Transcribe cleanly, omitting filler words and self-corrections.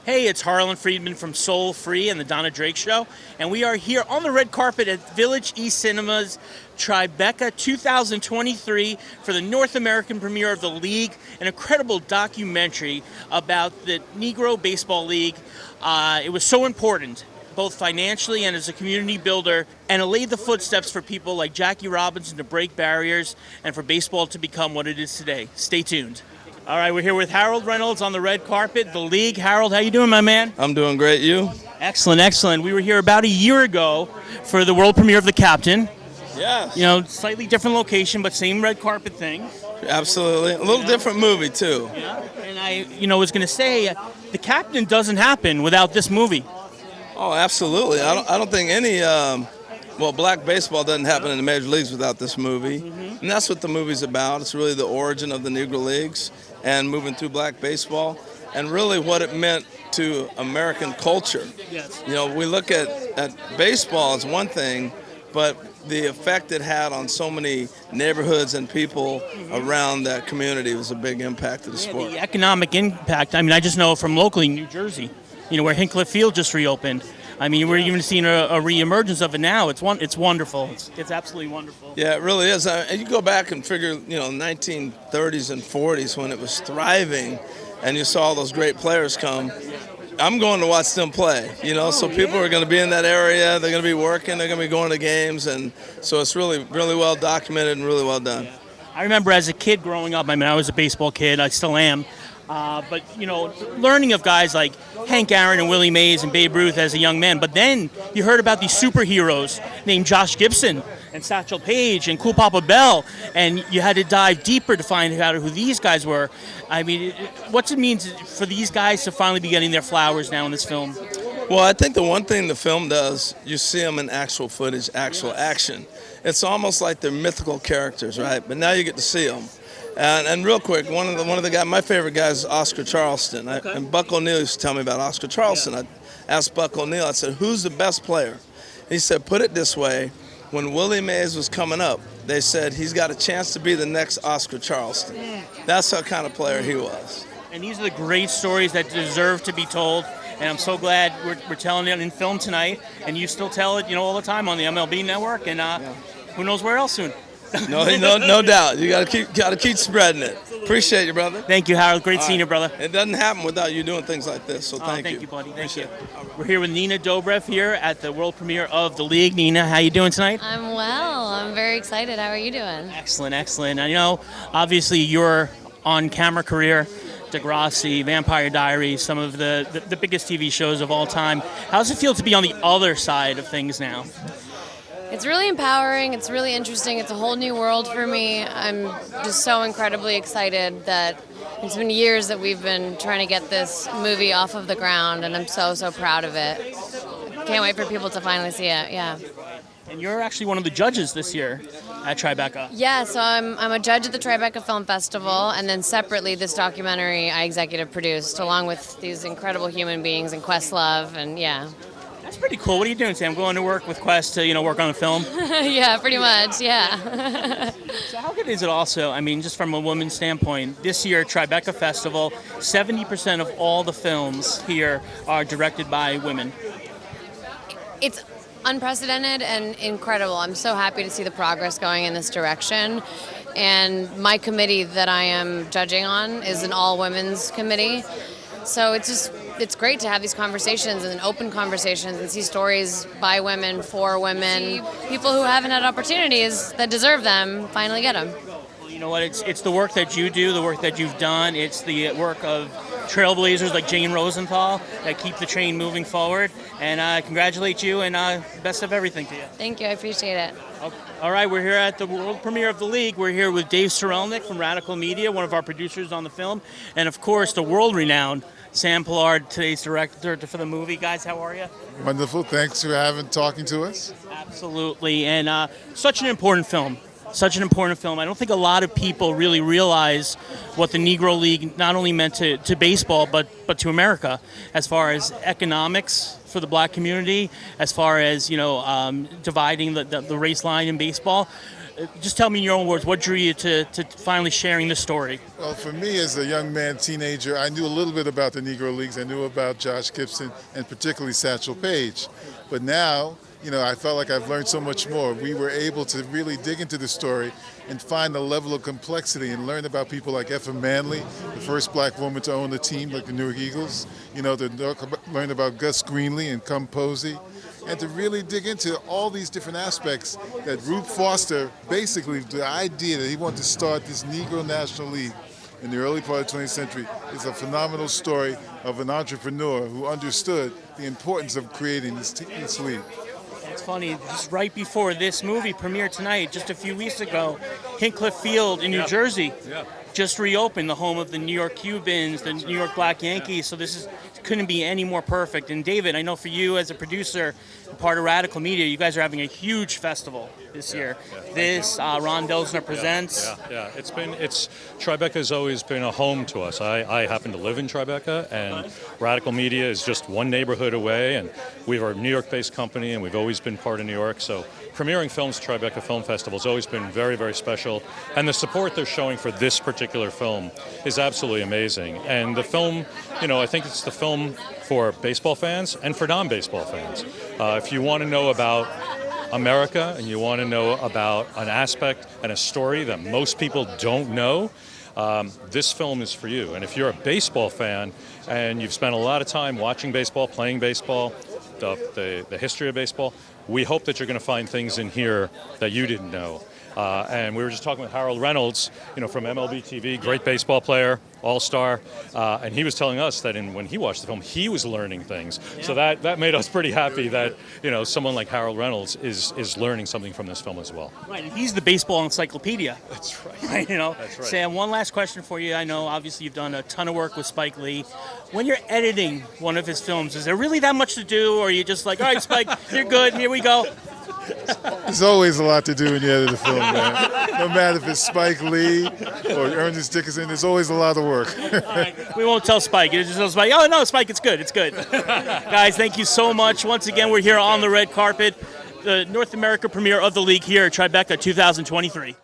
Hey, it's Harlan Friedman from Soul Free and the Donna Drake Show, and we are here on the red carpet at Village East Cinema's Tribeca 2023 for the North American premiere of The League, an incredible documentary about the Negro Baseball League. It was so important, both financially and as a community builder, and it laid the footsteps for people like Jackie Robinson to break barriers and for baseball to become what it is today. Stay tuned. All right, we're here with Harold Reynolds on the red carpet, The League. Harold, how you doing, my man? I'm doing great. You? Excellent, excellent. We were here about a year ago for the world premiere of The Captain. Yes. You know, slightly different location, but same red carpet thing. Absolutely. A little different movie, too. Yeah. And I was going to say, The Captain doesn't happen without this movie. Oh, absolutely. I don't think any, black baseball doesn't happen in the major leagues without this movie. Mm-hmm. And that's what the movie's about. It's really the origin of the Negro Leagues and moving through black baseball and really what it meant to American culture. Yes. You know, we look at baseball as one thing, but the effect it had on so many neighborhoods and people around that community was a big impact to the sport. The economic impact, I mean, I just know from locally New Jersey, you know, where Hinckliffe Field just reopened. I mean, we're even seeing a reemergence of it now. It's wonderful. It's absolutely wonderful. Yeah, it really is. And you go back and figure, 1930s and 40s when it was thriving and you saw those great players come. I'm going to watch them play, so people are going to be in that area. They're going to be working. They're going to be going to games. And so it's really, really well documented and really well done. Yeah. I remember as a kid growing up, I was a baseball kid. I still am. But, learning of guys like Hank Aaron and Willie Mays and Babe Ruth as a young man. But then you heard about these superheroes named Josh Gibson and Satchel Paige and Cool Papa Bell. And you had to dive deeper to find out who these guys were. I mean, what's it mean for these guys to finally be getting their flowers now in this film? Well, I think the one thing the film does, you see them in actual footage, actual action. It's almost like they're mythical characters, right? But now you get to see them. And real quick, one of the guys, my favorite guy is Oscar Charleston. Okay. And Buck O'Neill used to tell me about Oscar Charleston. Yeah. I asked Buck O'Neill, I said, who's the best player? He said, put it this way, when Willie Mays was coming up, they said he's got a chance to be the next Oscar Charleston. That's what kind of player he was. And these are the great stories that deserve to be told. And I'm so glad we're telling it in film tonight. And you still tell it, all the time on the MLB Network. And who knows where else soon. No doubt. You gotta keep spreading it. Appreciate you, brother. Thank you, Harold. Great seeing you, brother. It doesn't happen without you doing things like this. So thank you. Thank you, buddy. Thank you. We're here with Nina Dobrev here at the world premiere of The League. Nina, how you doing tonight? I'm well. I'm very excited. How are you doing? Excellent, excellent. I know, obviously, your on-camera career, Degrassi, Vampire Diaries, some of the biggest TV shows of all time. How does it feel to be on the other side of things now? It's really empowering. It's really interesting. It's a whole new world for me. I'm just so incredibly excited that it's been years that we've been trying to get this movie off of the ground, and I'm so proud of it. Can't wait for people to finally see it. Yeah. And you're actually one of the judges this year at Tribeca. Yeah, so I'm a judge at the Tribeca Film Festival, and then separately this documentary I executive produced along with these incredible human beings and Questlove, and yeah. That's pretty cool. What are you doing, Sam? Going to work with Quest to, work on a film? Yeah, pretty much, yeah. So how good is it also, just from a woman's standpoint, this year Tribeca Festival, 70% of all the films here are directed by women. It's unprecedented and incredible. I'm so happy to see the progress going in this direction. And my committee that I am judging on is an all-women's committee. So it's great to have these conversations and open conversations and see stories by women, for women, people who haven't had opportunities that deserve them finally get them. Well, you know what? It's the work that you do, the work that you've done. It's the work of trailblazers like Jane Rosenthal that keep the train moving forward. And I congratulate you and best of everything to you. Thank you. I appreciate it. All right, we're here at the world premiere of The League. We're here with Dave Sorelnik from Radical Media, one of our producers on the film, and of course the world-renowned Sam Pillard, today's director for the movie. Guys, how are you? Wonderful. Thanks for talking to us. Absolutely. And such an important film. Such an important film. I don't think a lot of people really realize what the Negro League not only meant to baseball, but to America, as far as economics for the black community, as far as, dividing the race line in baseball. Just tell me in your own words, what drew you to finally sharing this story? Well, for me as a young man, teenager, I knew a little bit about the Negro Leagues. I knew about Josh Gibson and particularly Satchel Paige. But now, I felt like I've learned so much more. We were able to really dig into the story and find a level of complexity and learn about people like Effa Manley, the first black woman to own the team like the New York Eagles, to learn about Gus Greenlee and Cum Posey, and to really dig into all these different aspects that Rube Foster, basically the idea that he wanted to start this Negro National League in the early part of the 20th century is a phenomenal story of an entrepreneur who understood the importance of creating this league. It's funny, just right before this movie premiered tonight, just a few weeks ago, Hinckliffe Field in New Jersey just reopened, the home of the New York Cubans, the New York Black Yankees, so couldn't be any more perfect. And David, I know for you as a producer, part of Radical Media, you guys are having a huge festival this year. Ron Delsner Presents. Tribeca has always been a home to us. I happen to live in Tribeca, and Radical Media is just one neighborhood away, and we are a New York-based company, and we've always been part of New York, so premiering films at Tribeca Film Festival has always been very, very special, and the support they're showing for this particular film is absolutely amazing. And the film, I think it's the film for baseball fans and for non-baseball fans. If you want to know about America and you want to know about an aspect and a story that most people don't know, this film is for you. And if you're a baseball fan and you've spent a lot of time watching baseball, playing baseball, the history of baseball, we hope that you're going to find things in here that you didn't know. And we were just talking with Harold Reynolds, from MLB TV, great baseball player, all-star, and he was telling us that when he watched the film, he was learning things. Yeah. So that made us pretty happy that someone like Harold Reynolds is learning something from this film as well. Right, and he's the baseball encyclopedia. That's right. That's right. Sam, one last question for you. I know obviously you've done a ton of work with Spike Lee. When you're editing one of his films, is there really that much to do, or are you just like, all right, Spike, you're good, here we go? There's always a lot to do when you edit a film, man. No matter if it's Spike Lee or Ernest Dickerson, there's always a lot of work. All right. We won't tell Spike. You just tell Spike, oh, no, Spike, it's good. It's good. Guys, thank you so much. Once again, we're here on the red carpet, the North America premiere of the league here at Tribeca 2023.